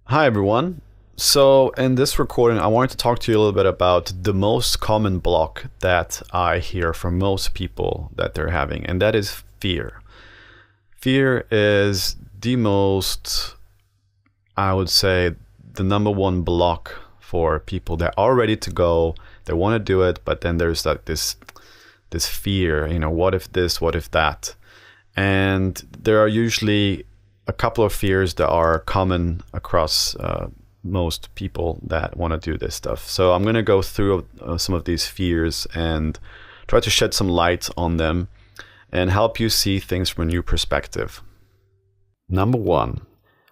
Hi, everyone. So, in this recording, I wanted to talk to you a little bit about the most common block that I hear from most people that they're having, and that is fear. Fear is the most, I would say, the number one block for people that are ready to go, they want to do it, but then there's like this fear, what if this, what if that? And there are usually a couple of fears that are common across most people that want to do this stuff. So I'm going to go through some of these fears and try to shed some light on them and help you see things from a new perspective. Number one,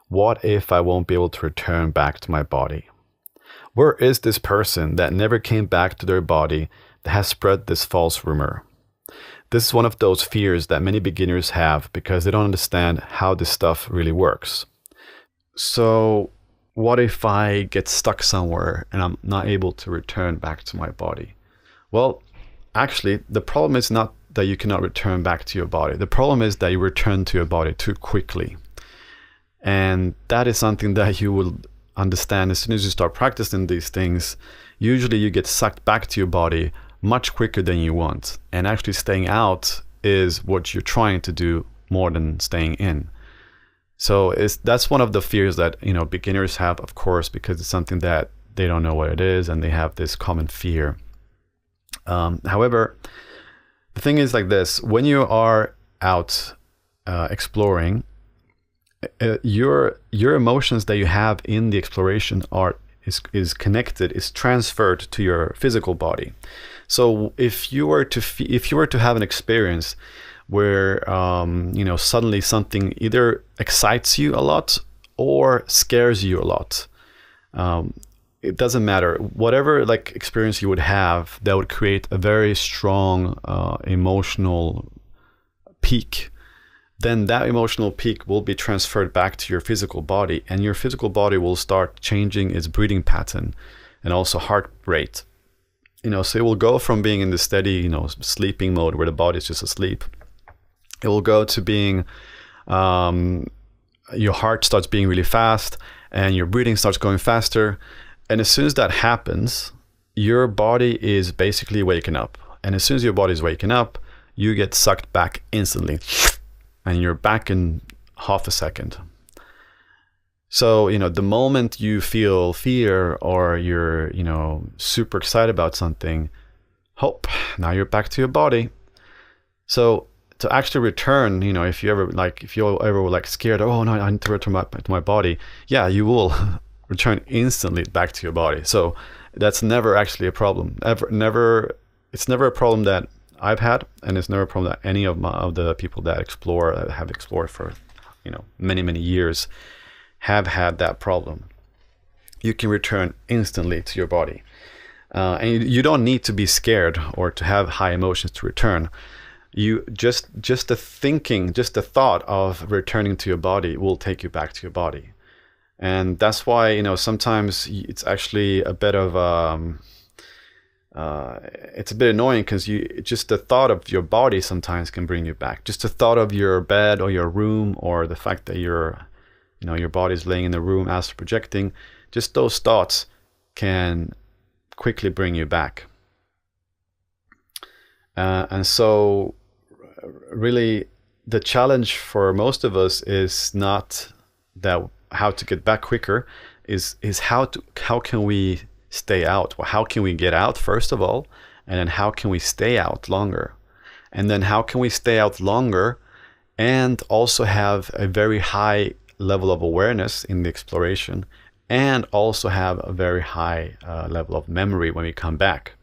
what if I won't be able to return back to my body? Where is this person that never came back to their body that has spread this false rumor? This is one of those fears that many beginners have because they don't understand how this stuff really works. So, what if I get stuck somewhere and I'm not able to return back to my body? Well, actually, the problem is not that you cannot return back to your body. The problem is that you return to your body too quickly. And that is something that you will understand as soon as you start practicing these things. Usually you get sucked back to your body much quicker than you want. And actually staying out is what you're trying to do more than staying in. So that's one of the fears that beginners have, of course, because it's something that they don't know what it is and they have this common fear. However, the thing is like this: when you are out exploring, your emotions that you have in the exploration is connected, is transferred to your physical body. So if you were to have an experience where suddenly something either excites you a lot or scares you a lot, it doesn't matter. Whatever experience you would have that would create a very strong emotional peak, then that emotional peak will be transferred back to your physical body, and your physical body will start changing its breathing pattern and also heart rate. So it will go from being in the steady, sleeping mode where the body is just asleep. It will go to being, your heart starts beating really fast and your breathing starts going faster. And as soon as that happens, your body is basically waking up. And as soon as your body is waking up, you get sucked back instantly. And you're back in half a second. So, the moment you feel fear or you're, super excited about something, hope, now you're back to your body. So to actually return, if you ever scared, oh no, I need to return to my body. Yeah, you will return instantly back to your body. So that's never actually a problem. It's never a problem that I've had, and it's never a problem that any of the people that have explored for, many, many years have had that problem. You can return instantly to your body. And you don't need to be scared or to have high emotions to return. You just the thought of returning to your body will take you back to your body. And that's why, sometimes it's actually a bit of it's a bit annoying because just the thought of your body sometimes can bring you back. Just the thought of your bed or your room, or the fact that your body's laying in the room astral projecting, just those thoughts can quickly bring you back. And so really the challenge for most of us is not that how to get back quicker, is how can we stay out? Well, how can we get out, first of all, and then how can we stay out longer? And then how can we stay out longer and also have a very high level of awareness in the exploration, and also have a very high level of memory when we come back?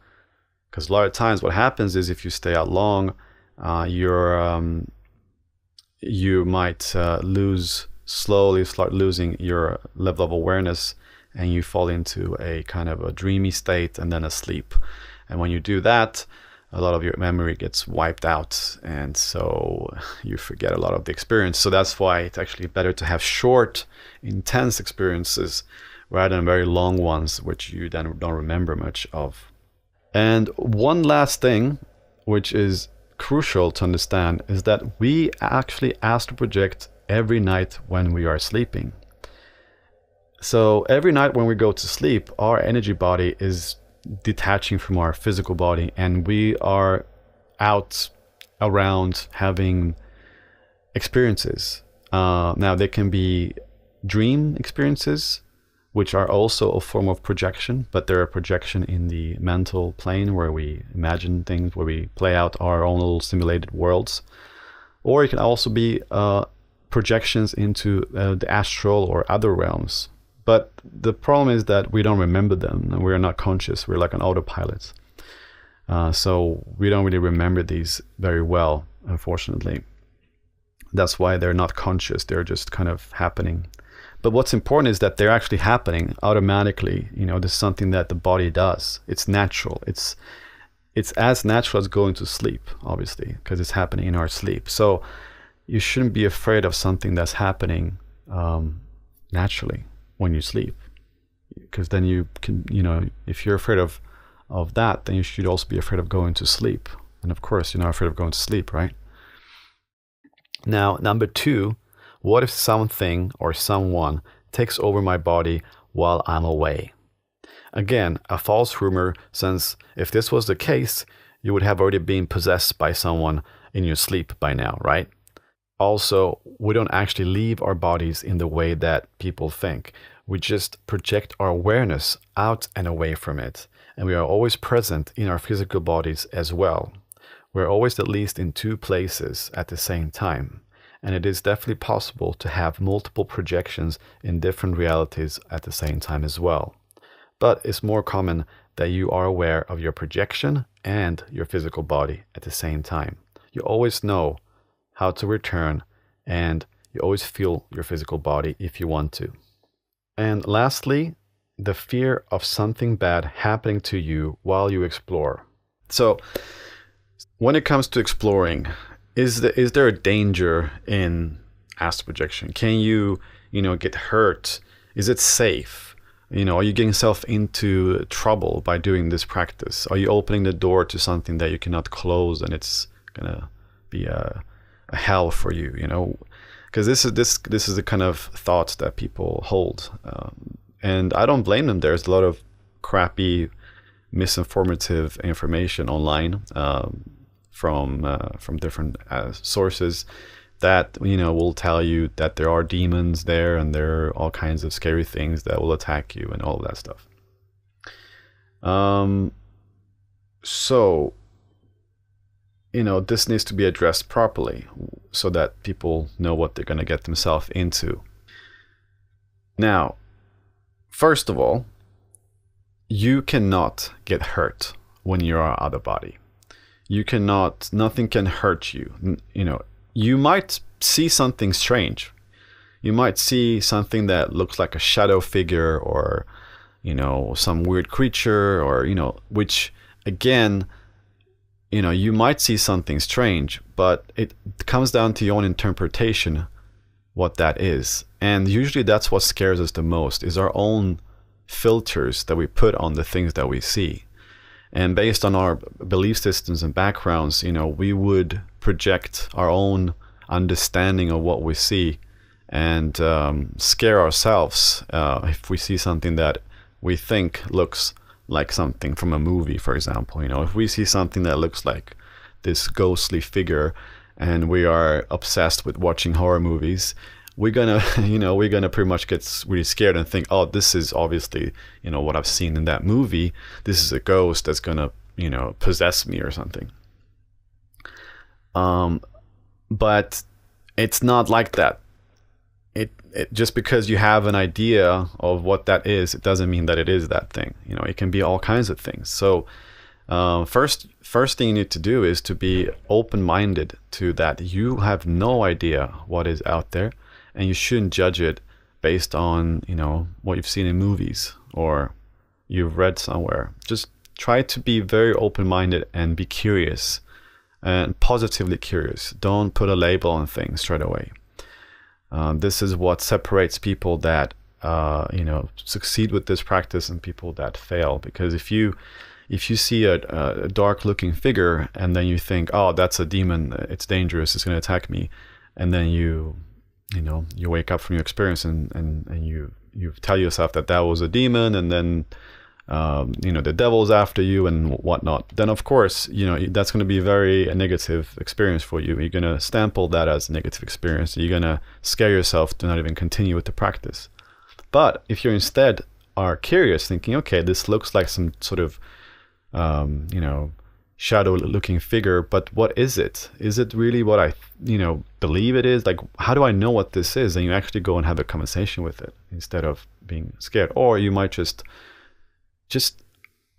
Because a lot of times what happens is if you stay out long, you might slowly start losing your level of awareness, and you fall into a kind of a dreamy state and then a sleep. And when you do that, a lot of your memory gets wiped out, and so you forget a lot of the experience. So that's why it's actually better to have short, intense experiences rather than very long ones, which you then don't remember much of. And one last thing, which is crucial to understand, is that we actually astral project every night when we are sleeping. So every night when we go to sleep, our energy body is detaching from our physical body, and we are out around having experiences. Now, they can be dream experiences, which are also a form of projection, but they're a projection in the mental plane where we imagine things, where we play out our own little simulated worlds. Or it can also be projections into the astral or other realms. But the problem is that we don't remember them, and we're not conscious. We're like an autopilot. So we don't really remember these very well, unfortunately. That's why they're not conscious. They're just kind of happening. But what's important is that they're actually happening automatically. This is something that the body does. It's natural. It's as natural as going to sleep, obviously, because it's happening in our sleep. So you shouldn't be afraid of something that's happening naturally when you sleep, because then you can, if you're afraid of that, then you should also be afraid of going to sleep. And of course, you're not afraid of going to sleep, right? Now, number 2, what if something or someone takes over my body while I'm away? Again, a false rumor, since if this was the case, you would have already been possessed by someone in your sleep by now, right? Also, we don't actually leave our bodies in the way that people think. We just project our awareness out and away from it. And we are always present in our physical bodies as well. We're always at least in 2 places at the same time. And it is definitely possible to have multiple projections in different realities at the same time as well. But it's more common that you are aware of your projection and your physical body at the same time. You always know how to return, and you always feel your physical body if you want to. And lastly, the fear of something bad happening to you while you explore. So when it comes to exploring, is there a danger in astral projection? Can you get hurt? Is it safe? Are you getting yourself into trouble by doing this practice? Are you opening the door to something that you cannot close, and it's gonna be a hell for you? Because this is the kind of thoughts that people hold, and I don't blame them. There's a lot of crappy, misinformative information online from different sources that will tell you that there are demons there, and there are all kinds of scary things that will attack you and all of that stuff. So this needs to be addressed properly so that people know what they're going to get themselves into. Now, first of all, you cannot get hurt when you're out of body. Nothing can hurt you. You might see something strange. You might see something that looks like a shadow figure, or, some weird creature, or, which again, you might see something strange, but it comes down to your own interpretation what that is. And usually that's what scares us the most, is our own filters that we put on the things that we see. And based on our belief systems and backgrounds, we would project our own understanding of what we see and scare ourselves if we see something that we think looks like something from a movie, for example. If we see something that looks like this ghostly figure and we are obsessed with watching horror movies, we're gonna pretty much get really scared and think, oh, this is obviously what I've seen in that movie. This is a ghost that's gonna possess me or something. But it's not like that. It just because you have an idea of what that is, it doesn't mean that it is that thing. It can be all kinds of things. So first thing you need to do is to be open-minded to that. You have no idea what is out there, and you shouldn't judge it based on what you've seen in movies or you've read somewhere. Just try to be very open-minded and be curious, and positively curious. Don't put a label on things straight away. This is what separates people that succeed with this practice and people that fail. Because if you see a dark looking figure and then you think, oh, that's a demon, it's dangerous, it's going to attack me, and then you wake up from your experience and you you tell yourself that was a demon, and then the devil's after you and whatnot, then of course, that's going to be a very negative experience for you. You're going to stample that as a negative experience. You're going to scare yourself to not even continue with the practice. But if you instead are curious, thinking, okay, this looks like some sort of, shadow looking figure, but what is it? Is it really what I, believe it is? Like, how do I know what this is? And you actually go and have a conversation with it instead of being scared. Or you might just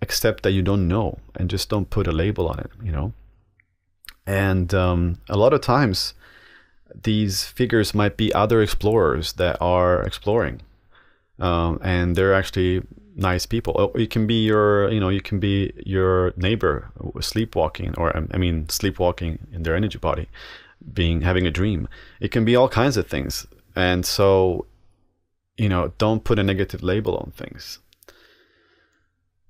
accept that you don't know and just don't put a label on it, And a lot of times these figures might be other explorers that are exploring, and they're actually nice people. It can be your neighbor sleepwalking, or sleepwalking in their energy body, having a dream. It can be all kinds of things. And so, don't put a negative label on things.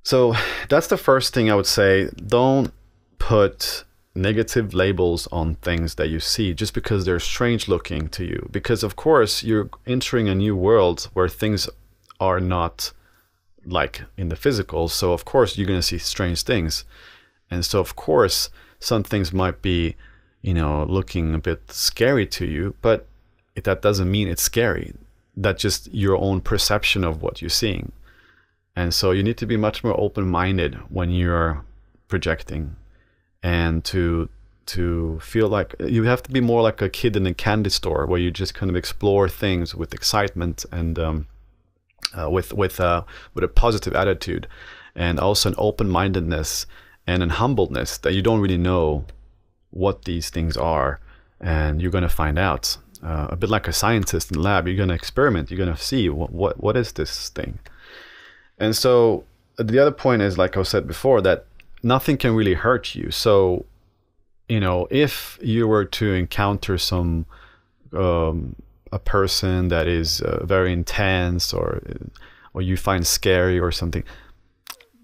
So that's the first thing I would say. Don't put negative labels on things that you see just because they're strange looking to you. Because of course you're entering a new world where things are not like in the physical. So of course you're going to see strange things. And so of course some things might be, looking a bit scary to you, but that doesn't mean it's scary. That's just your own perception of what you're seeing. And so you need to be much more open-minded when you're projecting, and to feel like you have to be more like a kid in a candy store where you just kind of explore things with excitement and with a positive attitude, and also an open-mindedness and an humbleness that you don't really know what these things are, and you're going to find out. A bit like a scientist in the lab, you're going to experiment, you're going to see what is this thing. And so the other point is, like I said before, that nothing can really hurt you. So, if you were to encounter a person that is very intense, or you find scary or something,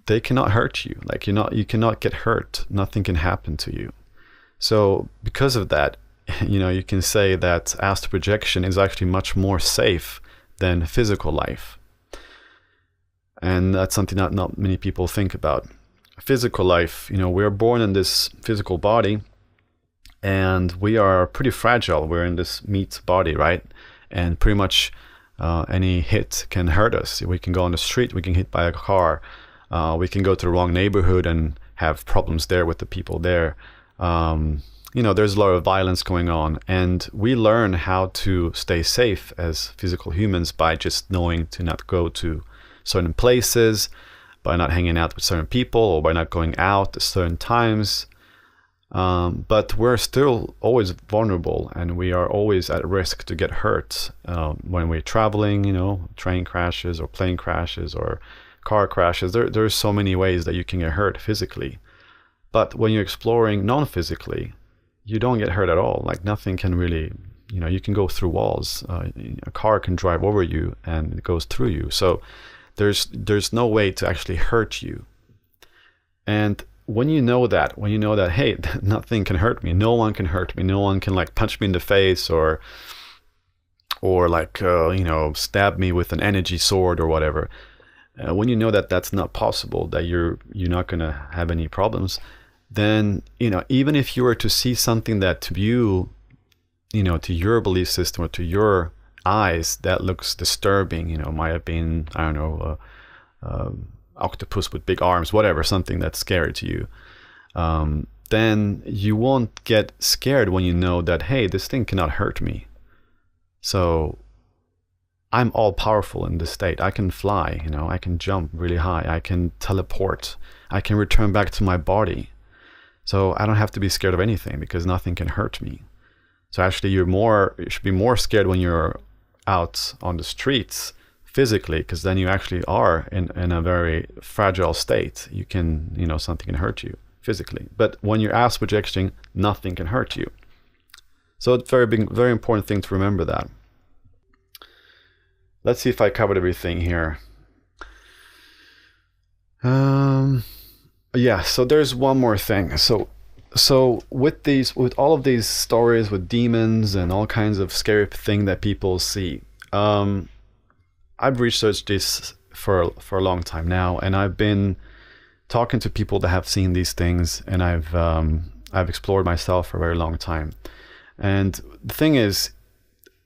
they cannot hurt you. Like, you cannot get hurt. Nothing can happen to you. So because of that, you can say that astral projection is actually much more safe than physical life. And that's something that not many people think about. Physical life, we're born in this physical body, and we are pretty fragile. We're in this meat body, right? And pretty much any hit can hurt us. We can go on the street, we can get hit by a car, we can go to the wrong neighborhood and have problems there with the people there. There's a lot of violence going on, and we learn how to stay safe as physical humans by just knowing to not go to certain places, by not hanging out with certain people, or by not going out at certain times. But we're still always vulnerable, and we are always at risk to get hurt when we're traveling, train crashes or plane crashes or car crashes. There's so many ways that you can get hurt physically. But when you're exploring non-physically, you don't get hurt at all. Like, nothing can really, you can go through walls. A car can drive over you and it goes through you. So there's no way to actually hurt you. And when you know that, hey, nothing can hurt me, no one can hurt me, no one can like punch me in the face or like stab me with an energy sword or whatever. When you know that that's not possible, that you're not going to have any problems, then even if you were to see something that to you, to your belief system or to your eyes that looks disturbing, might have been, I don't know, octopus with big arms, whatever, something that's scary to you, then you won't get scared when you know that, hey, this thing cannot hurt me. So I'm all powerful in this state. I can fly, I can jump really high, I can teleport, I can return back to my body. So I don't have to be scared of anything because nothing can hurt me. So actually you should be more scared when you're out on the streets physically, because then you actually are in a very fragile state. You can, something can hurt you physically. But when you're astral projecting, nothing can hurt you. So it's very important thing to remember that. Let's see if I covered everything here. Yeah, so there's one more thing. So with all of these stories with demons and all kinds of scary thing that people see, I've researched this for a long time now, and I've been talking to people that have seen these things, and I've explored myself for a very long time. And the thing is,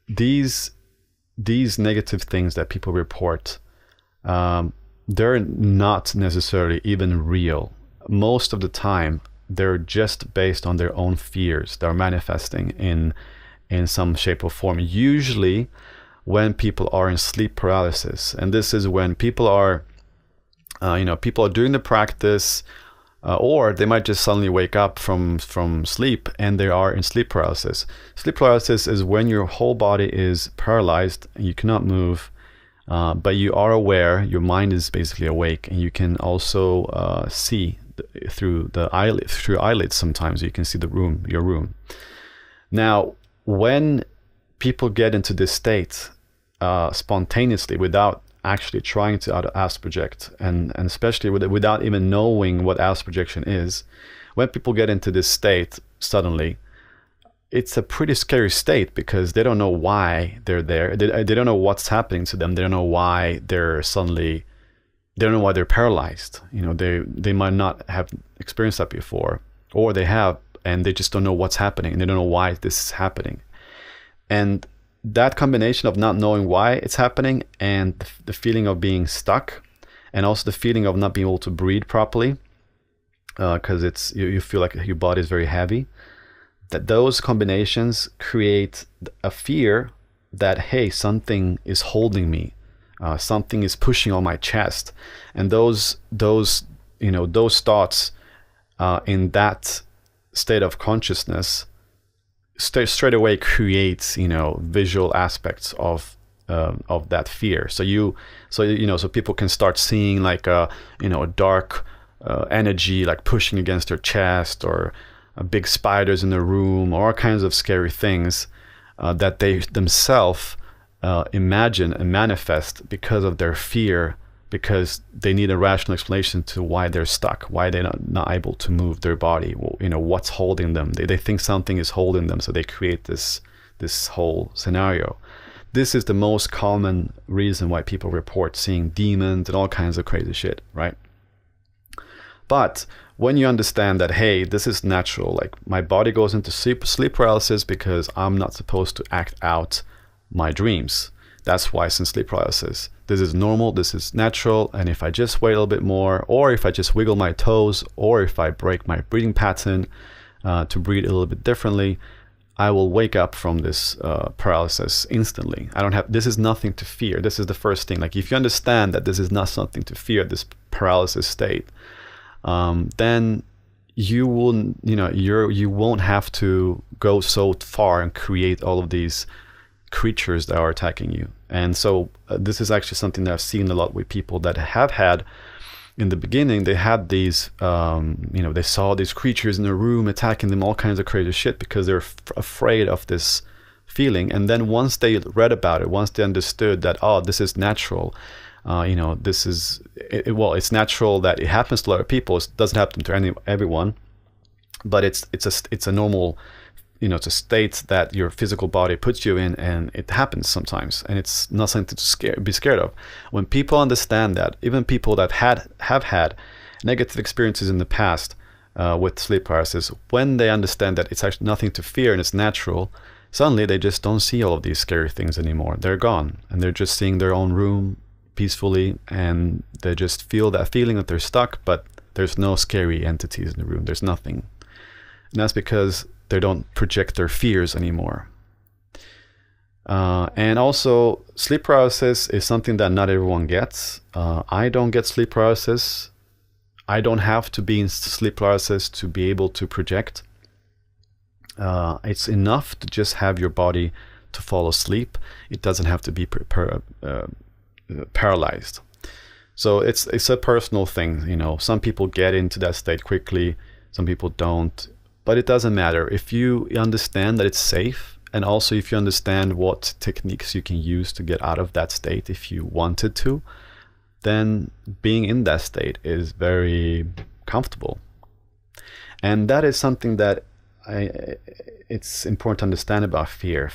these negative things that people report, they're not necessarily even real. Most of the time, they're just based on their own fears. They're manifesting in some shape or form. Usually, when people are in sleep paralysis, and this is when people are, people are doing the practice, or they might just suddenly wake up from sleep and they are in sleep paralysis. Sleep paralysis is when your whole body is paralyzed and you cannot move, but you are aware. Your mind is basically awake, and you can also see through eyelids. Sometimes you can see your room. Now, when people get into this state spontaneously, without actually trying to astral project, and especially without even knowing what astral projection is, when people get into this state suddenly, it's a pretty scary state, because they don't know why they're there. They don't know what's happening to them. They don't know why they're paralyzed. They might not have experienced that before, or they have, and they just don't know what's happening, and they don't know why this is happening. And that combination of not knowing why it's happening, and the feeling of being stuck, and also the feeling of not being able to breathe properly, because you feel like your body is very heavy, that those combinations create a fear that, hey, something is holding me, something is pushing on my chest. And those thoughts in that state of consciousnness straight away creates visual aspects of that fear. So people can start seeing like a dark energy like pushing against their chest, or big spiders in the room, or all kinds of scary things that they themselves imagine and manifest because of their fear, because they need a rational explanation to why they're stuck, why they're not able to move their body, what's holding them. They think something is holding them, so they create this whole scenario. This is the most common reason why people report seeing demons and all kinds of crazy shit, right? But when you understand that, hey, this is natural, like my body goes into sleep paralysis because I'm not supposed to act out my dreams. That's why it's in sleep paralysis. This is normal, this is natural, and if I just wait a little bit more, or if I just wiggle my toes, or if I break my breathing pattern to breathe a little bit differently, I will wake up from this paralysis instantly. This is nothing to fear. This is the first thing. Like, if you understand that this is not something to fear, this paralysis state, then you won't have to go so far and create all of these creatures that are attacking you. And so this is actually something that I've seen a lot with people that have had, in the beginning, they had these, they saw these creatures in the room attacking them, all kinds of crazy shit, because they're afraid of this feeling. And then once they read about it, once they understood that, oh, this is natural, this is, it's natural that it happens to a lot of people. It doesn't happen to everyone, but it's a normal, it's a state that your physical body puts you in, and it happens sometimes, and it's not something to be scared of. When people understand that, even people that have had negative experiences in the past with sleep paralysis, when they understand that it's actually nothing to fear and it's natural, suddenly they just don't see all of these scary things anymore. They're gone, and they're just seeing their own room peacefully, and they just feel that feeling that they're stuck, but there's no scary entities in the room. There's nothing. And that's because they don't project their fears anymore. And also, sleep paralysis is something that not everyone gets. I don't get sleep paralysis. I don't have to be in sleep paralysis to be able to project. It's enough to just have your body to fall asleep. It doesn't have to be paralyzed. So it's a personal thing. Some people get into that state quickly, some people don't. But it doesn't matter. If you understand that it's safe, and also if you understand what techniques you can use to get out of that state if you wanted to, then being in that state is very comfortable. And that is something that it's important to understand about fear.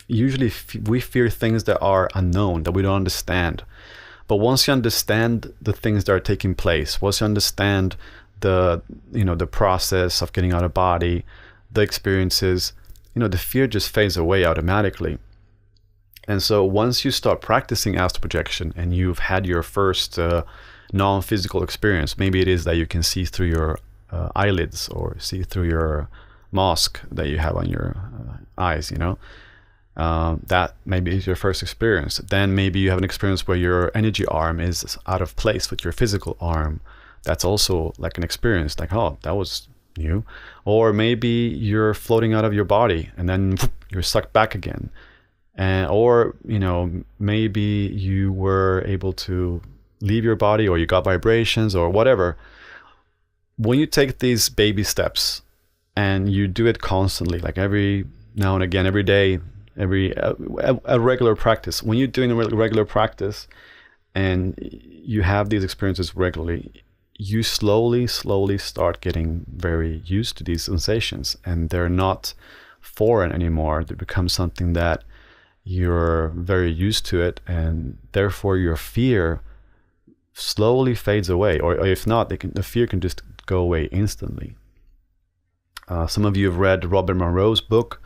usually we fear things that are unknown, that we don't understand. But once you understand the things that are taking place, once you understand the process of getting out of body, the experiences, the fear just fades away automatically. And so once you start practicing astral projection and you've had your first non-physical experience, maybe it is that you can see through your eyelids or see through your mask that you have on your eyes, that maybe is your first experience. Then maybe you have an experience where your energy arm is out of place with your physical arm. That's also like an experience, like, oh, that was new. Or maybe you're floating out of your body and then you're sucked back again. Or maybe you were able to leave your body, or you got vibrations or whatever. When you take these baby steps and you do it constantly, like every now and again, every day, a regular practice, when you're doing a regular practice and you have these experiences regularly, you slowly start getting very used to these sensations, and they're not foreign anymore. They become something that you're very used to it, and therefore your fear slowly fades away, or if not, the fear can just go away instantly. Some of you have read Robert Monroe's book.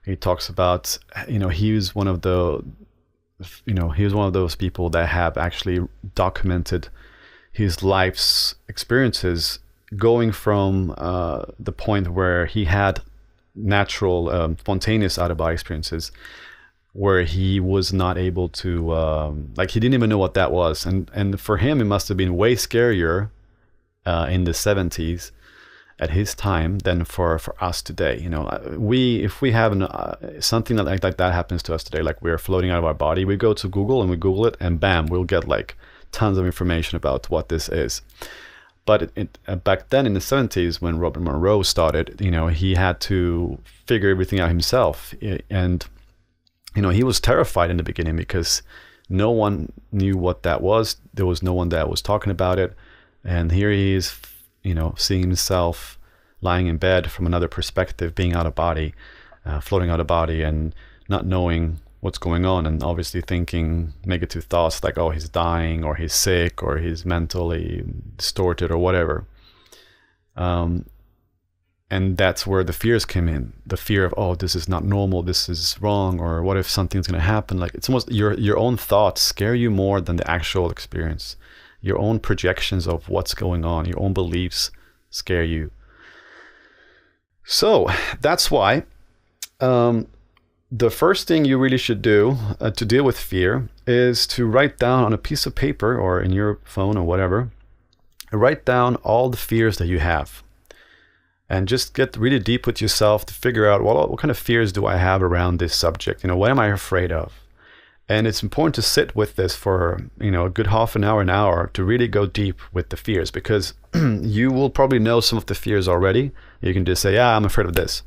He talks about, he was one of those people that have actually documented his life's experiences, going from the point where he had natural, spontaneous out-of-body experiences, where he was not able to, he didn't even know what that was. And for him, it must have been way scarier in the 70s at his time than for us today. If we have something like that happens to us today, like we're floating out of our body, we go to Google and we Google it, and bam, we'll get like tons of information about what this is. But back then in the 70s, when Robert Monroe started, he had to figure everything out himself. And he was terrified in the beginning because no one knew what that was. There was no one that was talking about it. And here he is, seeing himself lying in bed from another perspective, being out of body, floating out of body, and not knowing what's going on, and obviously thinking negative thoughts like, oh, he's dying, or he's sick, or he's mentally distorted, or whatever. And that's where the fears came in. The fear of, oh, this is not normal, this is wrong, or what if something's going to happen? Like, it's almost your own thoughts scare you more than the actual experience. Your own projections of what's going on, your own beliefs scare you. So that's why the first thing you really should do to deal with fear is to write down on a piece of paper or in your phone or whatever, write down all the fears that you have. And just get really deep with yourself to figure out, well, what kind of fears do I have around this subject? What am I afraid of? And it's important to sit with this for, a good half an hour to really go deep with the fears, because you will probably know some of the fears already. You can just say, yeah, I'm afraid of this.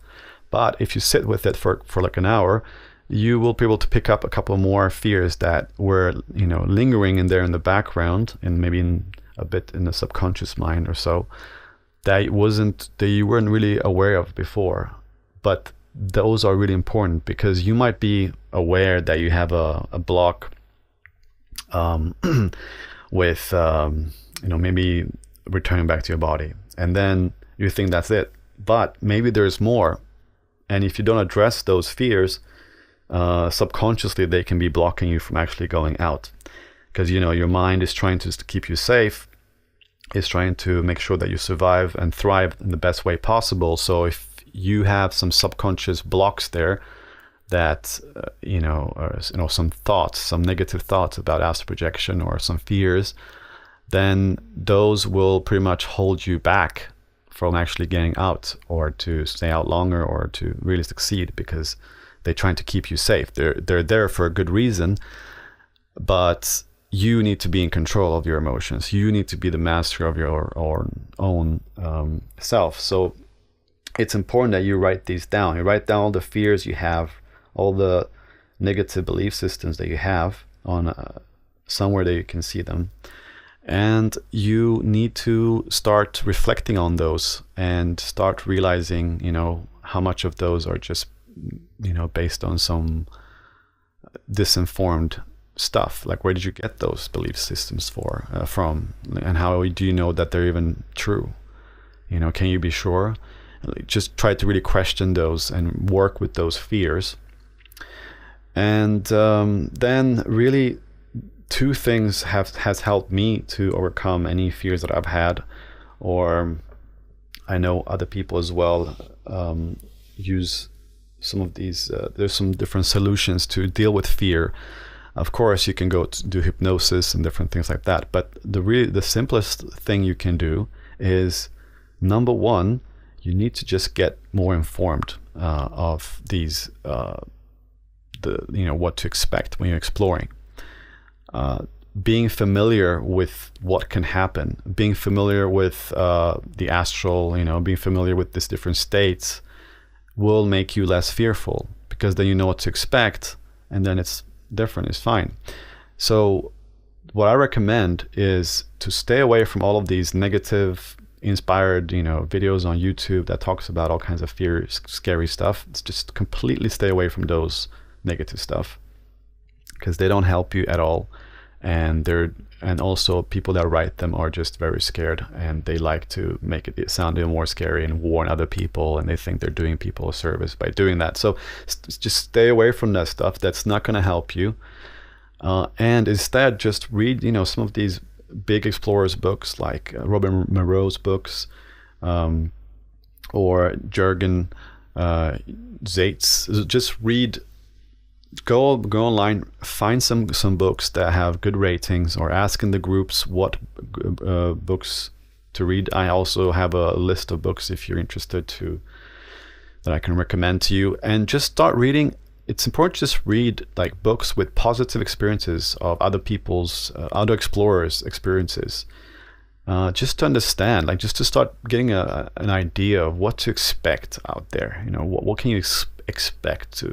But if you sit with it for like an hour, you will be able to pick up a couple more fears that were, lingering in there in the background, and maybe a bit in the subconscious mind or so, that you weren't really aware of before. But those are really important, because you might be aware that you have a block with maybe returning back to your body, and then you think that's it. But maybe there's more, and if you don't address those fears, subconsciously they can be blocking you from actually going out, because your mind is trying to keep you safe. Is trying to make sure that you survive and thrive in the best way possible. So if you have some subconscious blocks there that or some thoughts, some negative thoughts about astral projection, or some fears, then those will pretty much hold you back from actually getting out, or to stay out longer, or to really succeed, because they're trying to keep you safe. They're there for a good reason, but you need to be in control of your emotions. You need to be the master of your own self. So it's important that you write these down. You write down all the fears you have, all the negative belief systems that you have on somewhere that you can see them. And you need to start reflecting on those and start realizing, how much of those are just, based on some disinformed stuff. Like, where did you get those belief systems from, and how do you know that they're even true? Can you be sure? Just try to really question those and work with those fears. And then really, two things has helped me to overcome any fears that I've had, or I know other people as well use some of these. There's some different solutions to deal with fear. Of course, you can go to do hypnosis and different things like that. But the simplest thing you can do is, number one, you need to just get more informed of these, what to expect when you're exploring. Being familiar with what can happen, being familiar with the astral, being familiar with these different states will make you less fearful, because then you know what to expect, and then it's different, it's fine. So what I recommend is to stay away from all of these negative inspired videos on YouTube that talks about all kinds of fear, scary stuff. It's just completely stay away from those negative stuff, because they don't help you at all. And also people that write them are just very scared, and they like to make it sound even more scary and warn other people, and they think they're doing people a service by doing that. So just stay away from that stuff. That's not going to help you. And instead, just read some of these big explorers books, like Robin Monroe's books, or Jürgen Zait's. Just read. Go online, find some books that have good ratings, or ask in the groups what books to read. I also have a list of books, if you're interested, that I can recommend to you. And just start reading. It's important to just read like books with positive experiences of other people's, other explorers' experiences, just to understand, like just to start getting an idea of what to expect out there. What can you expect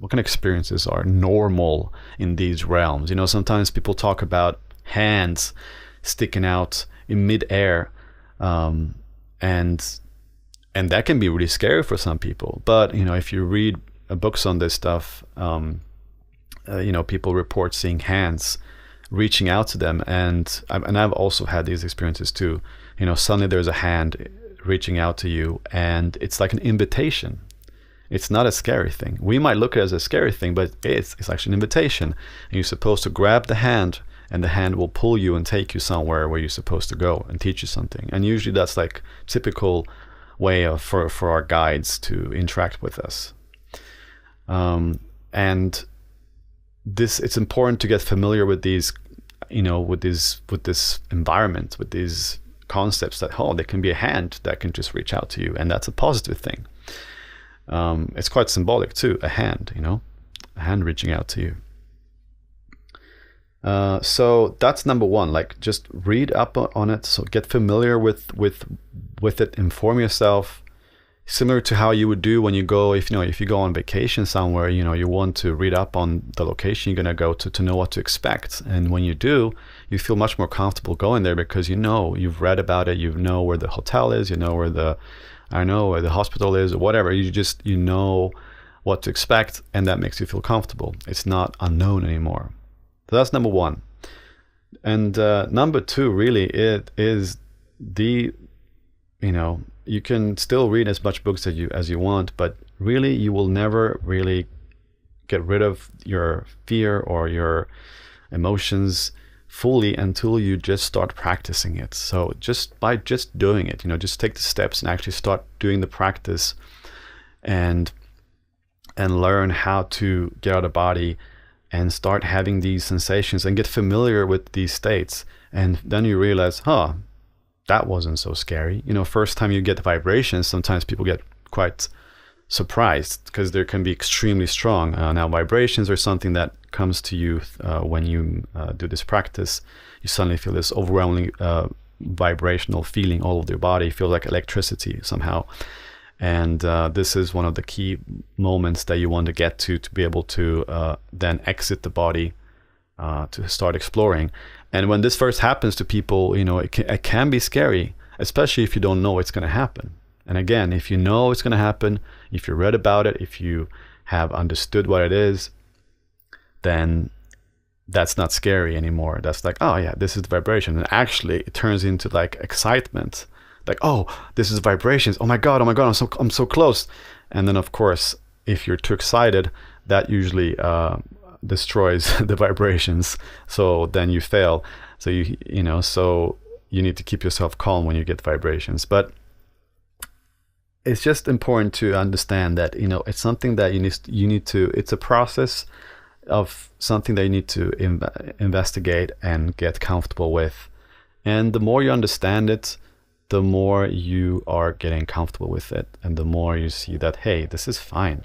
what kind of experiences are normal in these realms. Sometimes people talk about hands sticking out in midair, and that can be really scary for some people. But if you read books on this stuff, people report seeing hands reaching out to them, and I've also had these experiences too. Suddenly there's a hand reaching out to you, and it's like an invitation. It's not a scary thing. We might look at it as a scary thing, but it's actually an invitation. And you're supposed to grab the hand, and the hand will pull you and take you somewhere where you're supposed to go and teach you something. And usually that's like typical way for our guides to interact with us. And it's important to get familiar with these, with this environment, with these concepts that there can be a hand that can just reach out to you, and that's a positive thing. It's quite symbolic too, a hand, a hand reaching out to you. So that's number one, like just read up on it. So get familiar with it, inform yourself, similar to how you would do when you go, if you go on vacation somewhere, you want to read up on the location you're going to go to know what to expect. And when you do, you feel much more comfortable going there, because you've read about it, where the hotel is, where the hospital is, or whatever. You know what to expect, and that makes you feel comfortable. It's not unknown anymore. So that's number one. And number two, really, it is you can still read as much books as you want, but really you will never really get rid of your fear or your emotions fully until you just start practicing it. So just by just doing it, just take the steps and actually start doing the practice, and learn how to get out of the body and start having these sensations and get familiar with these states. And then you realize, that wasn't so scary. First time you get the vibrations, sometimes people get quite surprised, because they can be extremely strong. Now vibrations are something that comes to you when you do this practice. You suddenly feel this overwhelming vibrational feeling all over your body. You feel like electricity somehow. And this is one of the key moments that you want to get to be able to then exit the body to start exploring. And when this first happens to people, it can be scary, especially if you don't know it's going to happen. And again, if you know it's going to happen, if you read about it, if you have understood what it is, then that's not scary anymore. That's like, oh yeah, this is the vibration. And actually it turns into like excitement. Like, oh, this is vibrations. Oh my God, I'm so close. And then of course, if you're too excited, that usually destroys the vibrations. So then you fail. So so you need to keep yourself calm when you get vibrations. But it's just important to understand that, it's something that you need to, it's a process of something that you need to investigate and get comfortable with. And the more you understand it, the more you are getting comfortable with it, and the more you see that, hey, this is fine.